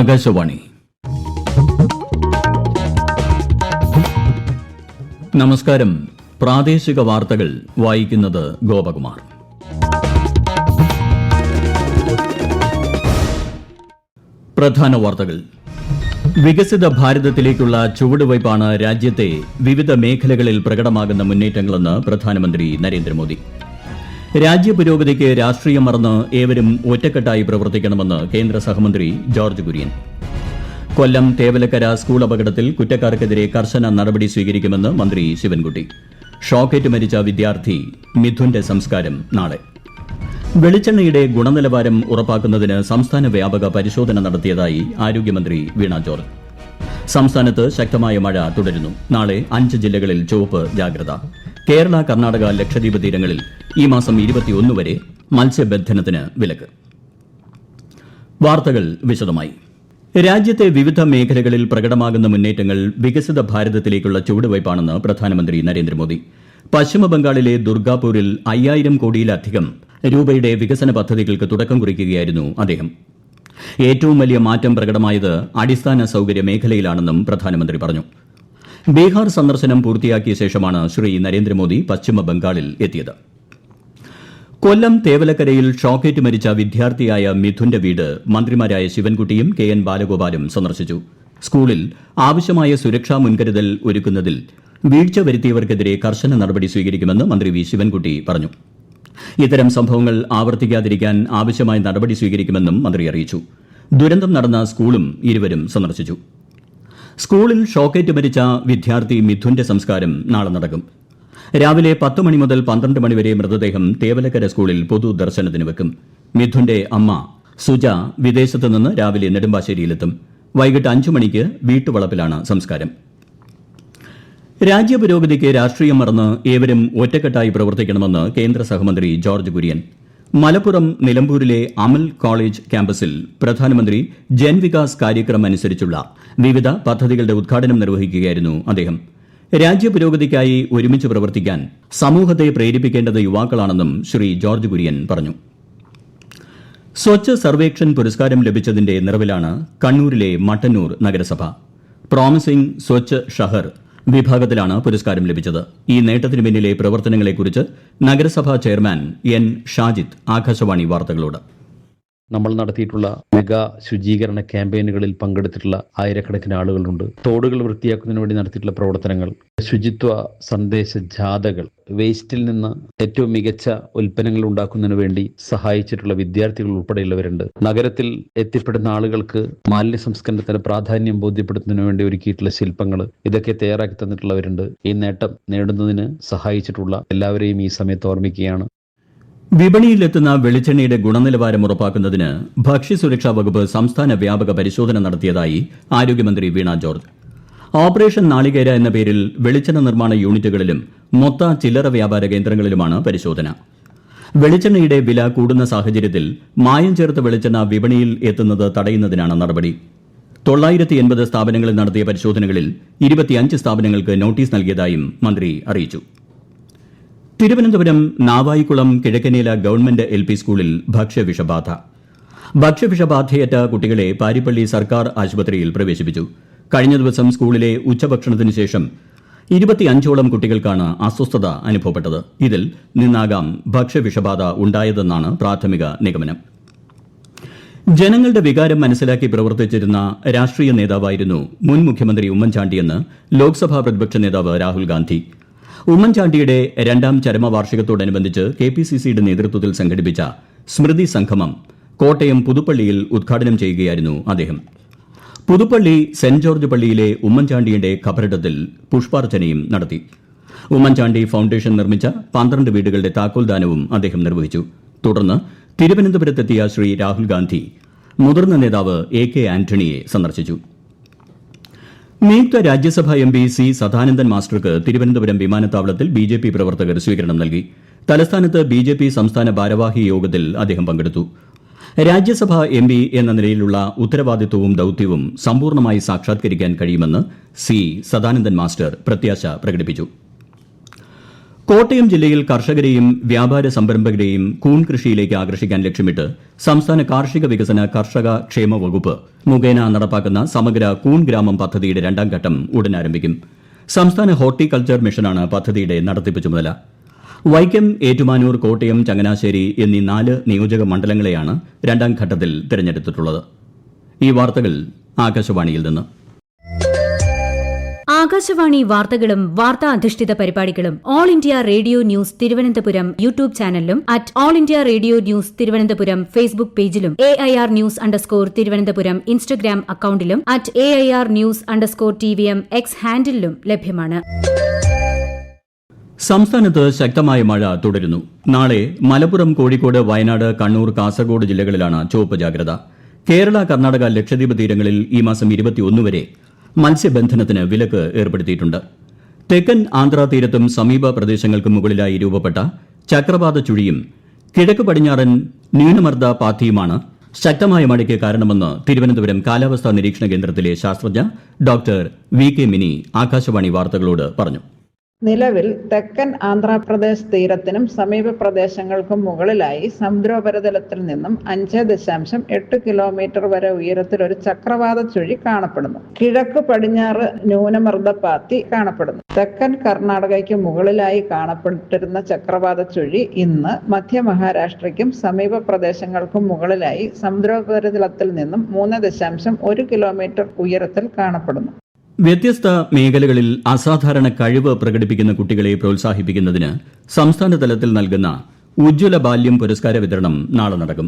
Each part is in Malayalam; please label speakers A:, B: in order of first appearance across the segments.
A: ആകാശവാണി. നമസ്കാരം. പ്രാദേശിക വാർത്തകൾ വായിക്കുന്നത് ഗോപകുമാർ. പ്രധാന വാർത്തകൾ. വികസിത ഭാരതത്തിലേക്കുള്ള ചുവടുവയ്പാണ് രാജ്യത്തെ വിവിധ മേഖലകളിൽ പ്രകടമാകുന്ന മുന്നേറ്റങ്ങളെന്ന് പ്രധാനമന്ത്രി നരേന്ദ്രമോദി. രാജ്യപുരോഗതിക്ക് രാഷ്ട്രീയം മറന്ന് ഏവരും ഒറ്റക്കെട്ടായി പ്രവർത്തിക്കണമെന്ന് കേന്ദ്ര സഹമന്ത്രി ജോർജ് കുര്യൻ. കൊല്ലം തേവലക്കര സ്കൂൾ അപകടത്തിൽ കുറ്റക്കാർക്കെതിരെ കർശന നടപടി സ്വീകരിക്കുമെന്ന് മന്ത്രി ശിവൻകുട്ടി. ഷോക്കേറ്റ് മരിച്ച വിദ്യാർത്ഥി മിഥുന്റെ സംസ്കാരം നാളെ. വെളിച്ചെണ്ണയുടെ ഗുണനിലവാരം ഉറപ്പാക്കുന്നതിന് സംസ്ഥാന വ്യാപക പരിശോധന നടത്തിയതായി ആരോഗ്യമന്ത്രി വീണ ജോർജ്. സംസ്ഥാനത്ത് ശക്തമായ മഴ തുടരുന്നു. നാളെ 5 ജില്ലകളിൽ ചുവപ്പ് ജാഗ്രത. കേരള, കർണാടക, ലക്ഷദ്വീപ് തീരങ്ങളിൽ ഈ മാസം 21 വരെ മത്സ്യബന്ധനത്തിന് വിലക്ക്. വാർത്തകൾ വിശദമായി. രാജ്യത്തെ വിവിധ മേഖലകളിൽ പ്രകടമാകുന്ന മുന്നേറ്റങ്ങൾ വികസിത ഭാരതത്തിലേക്കുള്ള ചുവടുവയ്പാണെന്ന് പ്രധാനമന്ത്രി നരേന്ദ്രമോദി. പശ്ചിമബംഗാളിലെ ദുർഗാപൂരിൽ 5000 കോടിയിലധികം രൂപയുടെ വികസന പദ്ധതികൾക്ക് തുടക്കം കുറിക്കുകയായിരുന്നു അദ്ദേഹം. ഏറ്റവും വലിയ മാറ്റം പ്രകടമായത് അടിസ്ഥാന സൌകര്യ മേഖലയിലാണെന്നും പ്രധാനമന്ത്രി പറഞ്ഞു. ബീഹാർ സന്ദർശനം പൂർത്തിയാക്കിയ ശേഷമാണ് ശ്രീ നരേന്ദ്രമോദി പശ്ചിമബംഗാളിൽ എത്തിയത്. കൊല്ലം തേവലക്കരയിൽ ഷോക്കേറ്റ് മരിച്ച വിദ്യാർത്ഥിയായ മിഥുന്റെ വീട് മന്ത്രിമാരായ ശിവൻകുട്ടിയും KN ബാലഗോപാലും സന്ദർശിച്ചു. സ്കൂളിൽ ആവശ്യമായ സുരക്ഷാ മുൻകരുതൽ ഒരുക്കുന്നതിൽ വീഴ്ച വരുത്തിയവർക്കെതിരെ കർശന നടപടി സ്വീകരിക്കുമെന്ന് മന്ത്രി വി ശിവൻകുട്ടി പറഞ്ഞു. ഇത്തരം സംഭവങ്ങൾ ആവർത്തിക്കാതിരിക്കാൻ ആവശ്യമായ നടപടി സ്വീകരിക്കുമെന്നും മന്ത്രി അറിയിച്ചു. ദുരന്തം നടന്ന സ്കൂളും ഇരുവരും സന്ദർശിച്ചു. സ്കൂളിൽ ഷോക്കേറ്റ് മരിച്ച വിദ്യാർത്ഥി മിഥുന്റെ സംസ്കാരം നാളെ നടക്കും. രാവിലെ 10 മണി മുതൽ 12 മണി വരെ മൃതദേഹം തേവലക്കര സ്കൂളിൽ പൊതുദർശനത്തിന് വെക്കും. മിഥുന്റെ അമ്മ സുജ വിദേശത്ത് നിന്ന് രാവിലെ നെടുമ്പാശ്ശേരിയിലെത്തും. വൈകിട്ട് 5 മണിക്ക് വീട്ടുവളപ്പിലാണ് സംസ്കാരം. രാജ്യപുരോഗതിക്ക് രാഷ്ട്രീയം മറന്ന് ഏവരും ഒറ്റക്കെട്ടായി പ്രവർത്തിക്കണമെന്ന് കേന്ദ്ര സഹമന്ത്രി ജോർജ് കുര്യൻ. മലപ്പുറം നിലമ്പൂരിലെ അമൽ കോളേജ് ക്യാമ്പസിൽ പ്രധാനമന്ത്രി ജൻവികാസ് കാര്യക്രം അനുസരിച്ചുള്ള വിവിധ പദ്ധതികളുടെ ഉദ്ഘാടനം നിർവഹിക്കുകയായിരുന്നു അദ്ദേഹം. രാജ്യപുരോഗതിക്കായി ഒരുമിച്ച് പ്രവർത്തിക്കാൻ സമൂഹത്തെ പ്രേരിപ്പിക്കേണ്ടത് യുവാക്കളാണെന്നും ശ്രീ ജോർജ് കുര്യൻ പറഞ്ഞു. സ്വച്ഛ് സർവേക്ഷൺ പുരസ്കാരം ലഭിച്ചതിന്റെ നിറവിലാണ് കണ്ണൂരിലെ മട്ടന്നൂർ നഗരസഭ. പ്രോമിസിംഗ് സ്വച്ഛ് ഷഹർ വിഭാഗത്തിലാണ് പുരസ്കാരം ലഭിച്ചത്. ഈ നേട്ടത്തിന് പിന്നിലെ പ്രവർത്തനങ്ങളെക്കുറിച്ച് നഗരസഭാ ചെയർമാൻ N. ഷാജിദ് ആകാശവാണി വാർത്തകളോട്.
B: നമ്മൾ നടത്തിയിട്ടുള്ള മെഗാ ശുചീകരണ ക്യാമ്പയിനുകളിൽ പങ്കെടുത്തിട്ടുള്ള ആയിരക്കണക്കിന് ആളുകളുണ്ട്. തോടുകൾ വൃത്തിയാക്കുന്നതിന് വേണ്ടി നടത്തിയിട്ടുള്ള പ്രവർത്തനങ്ങൾ, ശുചിത്വ സന്ദേശ ജാഥകൾ, വേസ്റ്റിൽ നിന്ന് ഏറ്റവും മികച്ച ഉൽപ്പന്നങ്ങൾ ഉണ്ടാക്കുന്നതിന് വേണ്ടി സഹായിച്ചിട്ടുള്ള വിദ്യാർത്ഥികൾ ഉൾപ്പെടെയുള്ളവരുണ്ട്. നഗരത്തിൽ എത്തിപ്പെടുന്ന ആളുകൾക്ക് മാലിന്യ സംസ്കരണത്തിന് പ്രാധാന്യം ബോധ്യപ്പെടുത്തുന്നതിന് വേണ്ടി ഒരുക്കിയിട്ടുള്ള ശില്പങ്ങൾ, ഇതൊക്കെ തയ്യാറാക്കി തന്നിട്ടുള്ളവരുണ്ട്. ഈ നേട്ടം നേടുന്നതിന് സഹായിച്ചിട്ടുള്ള എല്ലാവരെയും ഈ സമയത്ത് ഓർമ്മിക്കുകയാണ്.
A: വിപണിയിലെത്തുന്ന വെളിച്ചെണ്ണയുടെ ഗുണനിലവാരം ഉറപ്പാക്കുന്നതിന് ഭക്ഷ്യസുരക്ഷാ വകുപ്പ് സംസ്ഥാന വ്യാപക പരിശോധന നടത്തിയതായി ആരോഗ്യമന്ത്രി വീണ ജോർജ്. ഓപ്പറേഷൻ നാളികേര എന്ന പേരിൽ വെളിച്ചെണ്ണ നിർമ്മാണ യൂണിറ്റുകളിലും മൊത്ത ചില്ലറ വ്യാപാര കേന്ദ്രങ്ങളിലുമാണ് പരിശോധന. വെളിച്ചെണ്ണയുടെ വില കൂടുന്ന സാഹചര്യത്തിൽ മായം ചേർത്ത വെളിച്ചെണ്ണ വിപണിയിൽ എത്തുന്നത് തടയുന്നതിനാണ് നടപടി. 980 സ്ഥാപനങ്ങളിൽ നടത്തിയ പരിശോധനകളിൽ 25 സ്ഥാപനങ്ങൾക്ക് നോട്ടീസ് നൽകിയതായും മന്ത്രി അറിയിച്ചു. തിരുവനന്തപുരം നാവായിക്കുളം കിഴക്കനേല ഗവൺമെന്റ് LP സ്കൂളിൽ ഭക്ഷ്യവിഷബാധ. ഭക്ഷ്യവിഷബാധയേറ്റ കുട്ടികളെ പാരിപ്പള്ളി സർക്കാർ ആശുപത്രിയിൽ പ്രവേശിപ്പിച്ചു. കഴിഞ്ഞ ദിവസം സ്കൂളിലെ ഉച്ചഭക്ഷണത്തിന് ശേഷം 25ഓളം കുട്ടികൾക്കാണ് അസ്വസ്ഥത അനുഭവപ്പെട്ടത്. ഇതിൽ നിന്നാകാം ഭക്ഷ്യവിഷബാധ ഉണ്ടായതെന്നാണ് പ്രാഥമിക നിഗമനം. ജനങ്ങളുടെ വികാരം മനസ്സിലാക്കി പ്രവർത്തിച്ചിരുന്ന രാഷ്ട്രീയ നേതാവായിരുന്നു മുൻ മുഖ്യമന്ത്രി ഉമ്മൻചാണ്ടിയെന്ന് ലോക്സഭാ പ്രതിപക്ഷ നേതാവ് രാഹുൽ ഗാന്ധി. ഉമ്മൻചാണ്ടിയുടെ 2ാം ചരമവാർഷികത്തോടനുബന്ധിച്ച് KPCCയുടെ നേതൃത്വത്തിൽ സംഘടിപ്പിച്ച സ്മൃതി സംഗമം കോട്ടയം പുതുപ്പള്ളിയിൽ ഉദ്ഘാടനം ചെയ്യുകയായിരുന്നു അദ്ദേഹം. പുതുപ്പള്ളി സെന്റ് ജോർജ് പള്ളിയിലെ ഉമ്മൻചാണ്ടിയുടെ ഖബറിടത്തിൽ പുഷ്പാർച്ചനയും നടത്തി. ഉമ്മൻചാണ്ടി ഫൌണ്ടേഷൻ നിർമ്മിച്ച 12 വീടുകളുടെ താക്കോൽദാനവും അദ്ദേഹം നിർവഹിച്ചു. തുടർന്ന് തിരുവനന്തപുരത്തെത്തിയ ശ്രീ രാഹുൽ ഗാന്ധി മുതിർന്ന നേതാവ് AK ആന്റണിയെ സന്ദർശിച്ചു. നിയുക്ത രാജ്യസഭാ MP C സദാനന്ദൻ മാസ്റ്റർക്ക് തിരുവനന്തപുരം വിമാനത്താവളത്തിൽ BJP പ്രവർത്തകർ സ്വീകരണം നൽകി. തലസ്ഥാനത്ത് BJP സംസ്ഥാന ഭാരവാഹി യോഗത്തിൽ അദ്ദേഹം പങ്കെടുത്തു. രാജ്യസഭാ MP എന്ന നിലയിലുള്ള ഉത്തരവാദിത്വവും ദൌത്യവും സമ്പൂർണ്ണമായി സാക്ഷാത്കരിക്കാൻ കഴിയുമെന്ന് C സദാനന്ദൻ മാസ്റ്റർ പ്രത്യാശ പ്രകടിപ്പിച്ചു. കോട്ടയം ജില്ലയിൽ കർഷകരെയും വ്യാപാര സംരംഭകരെയും കൂൺ കൃഷിയിലേക്ക് ആകർഷിക്കാൻ ലക്ഷ്യമിട്ട് സംസ്ഥാന കാർഷിക വികസന കർഷക ക്ഷേമ വകുപ്പ് മുഖേന നടപ്പാക്കുന്ന സമഗ്ര കൂൺ ഗ്രാമം പദ്ധതിയുടെ 2ാം ഘട്ടം ഉടൻ ആരംഭിക്കും. സംസ്ഥാന ഹോർട്ടികൾച്ചർ മിഷനാണ് പദ്ധതിയുടെ നടത്തിപ്പ് ചുമതല. വൈക്കം, ഏറ്റുമാനൂർ, കോട്ടയം, ചങ്ങനാശ്ശേരി എന്നീ 4 നിയോജക മണ്ഡലങ്ങളെയാണ് 2ാം ഘട്ടത്തിൽ തിരഞ്ഞെടുത്തിട്ടുള്ളത്. ഈ വാർത്തകൾ ആകാശവാണിയിൽ നിന്ന്.
C: ആകാശവാണി വാർത്തകളും വാർത്താ അധിഷ്ഠിത പരിപാടികളും all India radio news Thiruvananthapuram YouTube ചാനലിലും @all India radio news Thiruvananthapuram Facebook പേജിലും AIR _ തിരുവനന്തപുരം ഇൻസ്റ്റഗ്രാം അക്കൌണ്ടിലും @AIR News _TVM X ഹാൻഡിലും ലഭ്യമാണ്.
A: സംസ്ഥാനത്ത് ശക്തമായ മഴ തുടരുന്നു. നാളെ മലപ്പുറം, കോഴിക്കോട്, വയനാട്, കണ്ണൂർ, കാസർഗോഡ് ജില്ലകളിലാണ് ചുവപ്പ് ജാഗ്രത. കേരള, കർണാടക, ലക്ഷദ്വീപ് തീരങ്ങളിൽ ഈ മാസം 21 വരെ മത്സ്യബന്ധനത്തിന് വിലക്ക് ഏർപ്പെടുത്തിയിട്ടുണ്ട്. തെക്കൻ ആന്ധ്രാ തീരത്തും സമീപ പ്രദേശങ്ങൾക്കും മുകളിലായി രൂപപ്പെട്ട ചക്രവാത ചുഴിയും കിഴക്ക് പടിഞ്ഞാറൻ ന്യൂനമർദ്ദ പാത്തിയുമാണ് ശക്തമായ മഴയ്ക്ക് കാരണമെന്ന് തിരുവനന്തപുരം കാലാവസ്ഥാ നിരീക്ഷണ കേന്ദ്രത്തിലെ ശാസ്ത്രജ്ഞ ഡോക്ടർ VK മിനി ആകാശവാണി വാർത്തകളോട് പറഞ്ഞു.
D: നിലവിൽ തെക്കൻ ആന്ധ്രാപ്രദേശ് തീരത്തിനും സമീപ പ്രദേശങ്ങൾക്കും മുകളിലായി സമുദ്രോപരിതലത്തിൽ നിന്നും 5.8 കിലോമീറ്റർ വരെ ഉയരത്തിൽ ഒരു ചക്രവാത ചുഴി കാണപ്പെടുന്നു. കിഴക്ക് പടിഞ്ഞാറ് ന്യൂനമർദ്ദപാത്തി കാണപ്പെടുന്നു. തെക്കൻ കർണാടകയ്ക്ക് മുകളിലായി കാണപ്പെട്ടിരുന്ന ചക്രവാത ചുഴി ഇന്ന് മധ്യ മഹാരാഷ്ട്രയ്ക്കും സമീപ പ്രദേശങ്ങൾക്കും മുകളിലായി സമുദ്രോപരിതലത്തിൽ നിന്നും 3.1 കിലോമീറ്റർ ഉയരത്തിൽ കാണപ്പെടുന്നു.
A: വ്യത്യസ്ത മേഖലകളിൽ അസാധാരണ കഴിവ് പ്രകടിപ്പിക്കുന്ന കുട്ടികളെ പ്രോത്സാഹിപ്പിക്കുന്നതിന് സംസ്ഥാന തലത്തിൽ നൽകുന്ന ഉജ്ജ്വല ബാല്യം പുരസ്കാര വിതരണം നാളെ നടക്കും.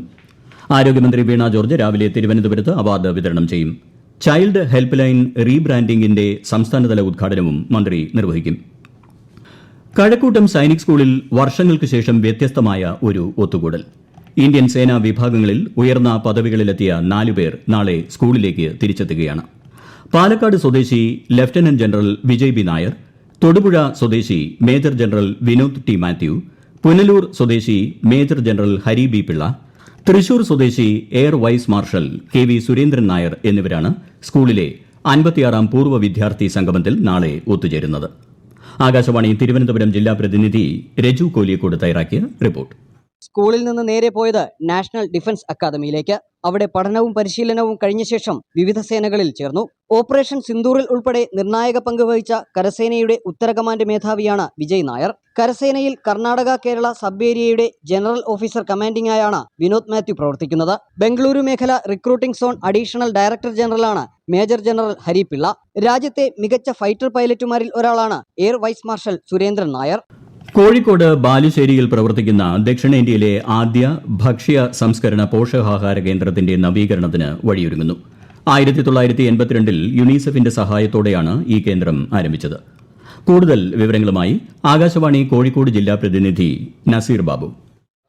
A: ആരോഗ്യമന്ത്രി വീണ ജോർജ് രാവിലെ തിരുവനന്തപുരത്ത് അവാർഡ് വിതരണം ചെയ്യും. ചൈൽഡ് ഹെൽപ്പ് ലൈൻ റീബ്രാൻഡിംഗിന്റെ സംസ്ഥാനതല ഉദ്ഘാടനവും മന്ത്രി നിർവഹിക്കും. കഴക്കൂട്ടം സൈനിക് സ്കൂളിൽ വർഷങ്ങൾക്ക് ശേഷം വ്യത്യസ്തമായ ഒരു ഒത്തുകൂടൽ. ഇന്ത്യൻ സേനാ വിഭാഗങ്ങളിൽ ഉയർന്ന പദവികളിലെത്തിയ 4 പേർ നാളെ സ്കൂളിലേക്ക് തിരിച്ചെത്തുകയാണ്. പാലക്കാട് സ്വദേശി lieutenant general Vijay B Nair, Thodupuzha സ്വദേശി major general Vinod T Mathew, Punalur സ്വദേശി major general Hari B Pillai, Thrissur സ്വദേശി air vice marshal KV Surendran Nair എന്നിവരാണ് സ്കൂളിലെ 56ാം പൂർവ്വ വിദ്യാർത്ഥി സംഗമത്തിൽ നാളെ ഒത്തുചേരുന്നത്. ആകാശവാണി തിരുവനന്തപുരം ജില്ലാ പ്രതിനിധി രജു കോലിയക്കോട് തയ്യാറാക്കിയ റിപ്പോർട്ട്.
E: സ്കൂളിൽ നിന്ന് നേരെ പോയത് നാഷണൽ ഡിഫൻസ് അക്കാദമിയിലേക്ക്. അവിടെ പഠനവും പരിശീലനവും കഴിഞ്ഞ ശേഷം വിവിധ സേനകളിൽ ചേർന്നു. ഓപ്പറേഷൻ സിന്ദൂറിൽ ഉൾപ്പെടെ നിർണായക പങ്ക് വഹിച്ച കരസേനയുടെ ഉത്തര കമാൻഡ് മേധാവിയാണ് വിജയ് നായർ. കരസേനയിൽ കർണാടക, കേരള സബ് ഏരിയയുടെ ജനറൽ ഓഫീസർ കമാൻഡിംഗ് ആയാണ് വിനോദ് മാത്യു പ്രവർത്തിക്കുന്നത്. ബംഗളൂരു മേഖല റിക്രൂട്ടിംഗ് സോൺ അഡീഷണൽ ഡയറക്ടർ ജനറലാണ് മേജർ ജനറൽ ഹരി പിള്ള. രാജ്യത്തെ മികച്ച ഫൈറ്റർ പൈലറ്റുമാരിൽ ഒരാളാണ് air vice marshal Surendran Nair.
A: Kozhikode ബാലുശ്ശേരിയിൽ പ്രവർത്തിക്കുന്ന ദക്ഷിണേന്ത്യയിലെ ആദ്യ ഭക്ഷ്യ സംസ്കരണ പോഷകാഹാര കേന്ദ്രത്തിന്റെ നവീകരണത്തിന് വഴിയൊരുങ്ങുന്നു. 1982 യുണിസെഫിന്റെ സഹായത്തോടെയാണ് ഈ കേന്ദ്രം ആരംഭിച്ചത്. കൂടുതൽ വിവരങ്ങളുമായി ആകാശവാണി കോഴിക്കോട് ജില്ലാ പ്രതിനിധി നസീർ ബാബു.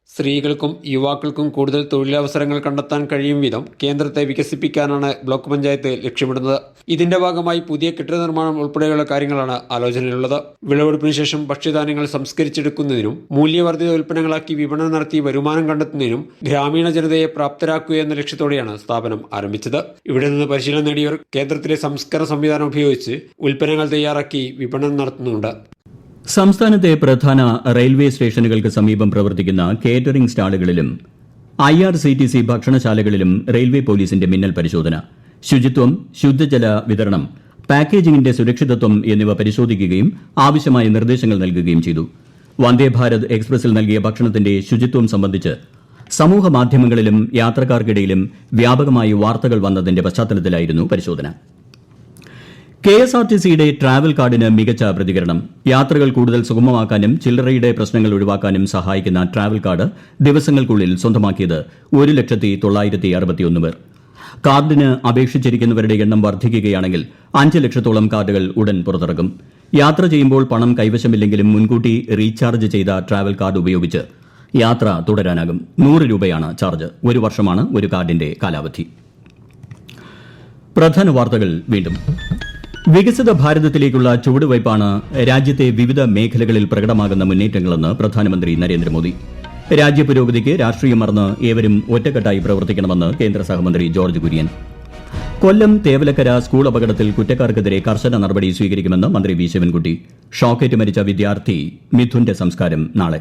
F: സ്ത്രീകൾക്കും യുവാക്കൾക്കും കൂടുതൽ തൊഴിലവസരങ്ങൾ കണ്ടെത്താൻ കഴിയും വിധം കേന്ദ്രത്തെ വികസിപ്പിക്കാനാണ് ബ്ലോക്ക് പഞ്ചായത്ത് ലക്ഷ്യമിടുന്നത്. ഇതിന്റെ ഭാഗമായി പുതിയ കെട്ടിട നിർമ്മാണം ഉൾപ്പെടെയുള്ള കാര്യങ്ങളാണ് ആലോചനയിലുള്ളത്. വിളവെടുപ്പിന് ശേഷം ഭക്ഷ്യധാന്യങ്ങൾ സംസ്കരിച്ചെടുക്കുന്നതിനും മൂല്യവർദ്ധിത ഉൽപ്പന്നങ്ങളാക്കി വിപണനം നടത്തി വരുമാനം കണ്ടെത്തുന്നതിനും ഗ്രാമീണ ജനതയെ പ്രാപ്തരാക്കുക എന്ന ലക്ഷ്യത്തോടെയാണ് സ്ഥാപനം ആരംഭിച്ചത്. ഇവിടെ നിന്ന് പരിശീലനം നേടിയവർ കേന്ദ്രത്തിലെ സംസ്കരണ സംവിധാനം ഉപയോഗിച്ച് ഉൽപ്പന്നങ്ങൾ തയ്യാറാക്കി വിപണനം നടത്തുന്നുണ്ട്.
A: സംസ്ഥാനത്തെ പ്രധാന റെയിൽവേ സ്റ്റേഷനുകൾക്ക് സമീപം പ്രവർത്തിക്കുന്ന കേറ്ററിംഗ് സ്റ്റാളുകളിലും IRCTC ഭക്ഷണശാലകളിലും റെയിൽവേ പോലീസിന്റെ മിന്നൽ പരിശോധന. ശുചിത്വം, ശുദ്ധജല വിതരണം, പാക്കേജിംഗിന്റെ സുരക്ഷിതത്വം എന്നിവ പരിശോധിക്കുകയും ആവശ്യമായ നിർദ്ദേശങ്ങൾ നൽകുകയും ചെയ്തു. വന്ദേ ഭാരത് എക്സ്പ്രസിൽ നൽകിയ ഭക്ഷണത്തിന്റെ ശുചിത്വം സംബന്ധിച്ച് സമൂഹ മാധ്യമങ്ങളിലും യാത്രക്കാർക്കിടയിലും വ്യാപകമായി വാർത്തകൾ വന്നതിന്റെ പശ്ചാത്തലത്തിലായിരുന്നു പരിശോധന. KSRTCയുടെ ട്രാവൽ കാർഡിന് മികച്ച പ്രതികരണം. യാത്രകൾ കൂടുതൽ സുഗമമാക്കാനും ചില്ലറയുടെ പ്രശ്നങ്ങൾ ഒഴിവാക്കാനും സഹായിക്കുന്ന ട്രാവൽ കാർഡ് ദിവസങ്ങൾക്കുള്ളിൽ സ്വന്തമാക്കിയത് 1,961,000 പേർ. കാർഡിന് അപേക്ഷിച്ചിരിക്കുന്നവരുടെ എണ്ണം വർദ്ധിക്കുകയാണെങ്കിൽ 5 ലക്ഷത്തോളം കാർഡുകൾ ഉടൻ പുറത്തിറക്കും. യാത്ര ചെയ്യുമ്പോൾ പണം കൈവശമില്ലെങ്കിലും മുൻകൂട്ടി റീചാർജ് ചെയ്ത ട്രാവൽ കാർഡ് ഉപയോഗിച്ച് യാത്ര തുടരാനാകും. 100 രൂപയാണ് ചാർജ്. 1 വർഷമാണ് ഒരു കാർഡിന്റെ കാലാവധി. പ്രധാന വാർത്തകൾ വീണ്ടും. വികസിത ഭാരതത്തിലേക്കുള്ള ചുവടുവയ്പ്പാണ് രാജ്യത്തെ വിവിധ മേഖലകളിൽ പ്രകടമാകുന്ന മുന്നേറ്റങ്ങളെന്ന് പ്രധാനമന്ത്രി നരേന്ദ്രമോദി. രാജ്യപുരോഗതിക്ക് രാഷ്ട്രീയം മറന്ന് ഏവരും ഒറ്റക്കെട്ടായി പ്രവർത്തിക്കണമെന്ന് കേന്ദ്ര സഹമന്ത്രി ജോർജ് കുര്യൻ. കൊല്ലം തേവലക്കര സ്കൂൾ അപകടത്തിൽ കുറ്റക്കാർക്കെതിരെ കർശന നടപടി സ്വീകരിക്കുമെന്ന് മന്ത്രി വി ശിവൻകുട്ടി. ഷോക്കേറ്റ് മരിച്ച വിദ്യാർത്ഥി മിഥുന്റെ സംസ്കാരം നാളെ.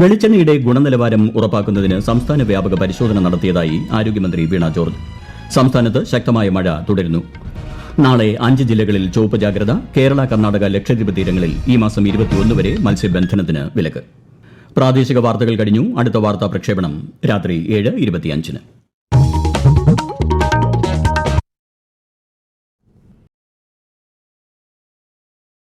A: വെളിച്ചെണ്ണയുടെ ഗുണനിലവാരം ഉറപ്പാക്കുന്നതിന് സംസ്ഥാന വ്യാപക പരിശോധന നടത്തിയതായി ആരോഗ്യമന്ത്രി വീണ ജോർജ്. സംസ്ഥാനത്ത് ശക്തമായ മഴ തുടരുന്നു. നാളെ 5 ജില്ലകളിൽ ചുവപ്പ് ജാഗ്രത. കേരള, കർണാടക, ലക്ഷദ്വീപ് തീരങ്ങളിൽ ഈ മാസം 21 വരെ മത്സ്യബന്ധനത്തിന് വിലക്ക്. പ്രാദേശിക വാർത്തകൾ കഴിഞ്ഞു. അടുത്ത വാർത്താ പ്രക്ഷേപണം രാത്രി 7:25.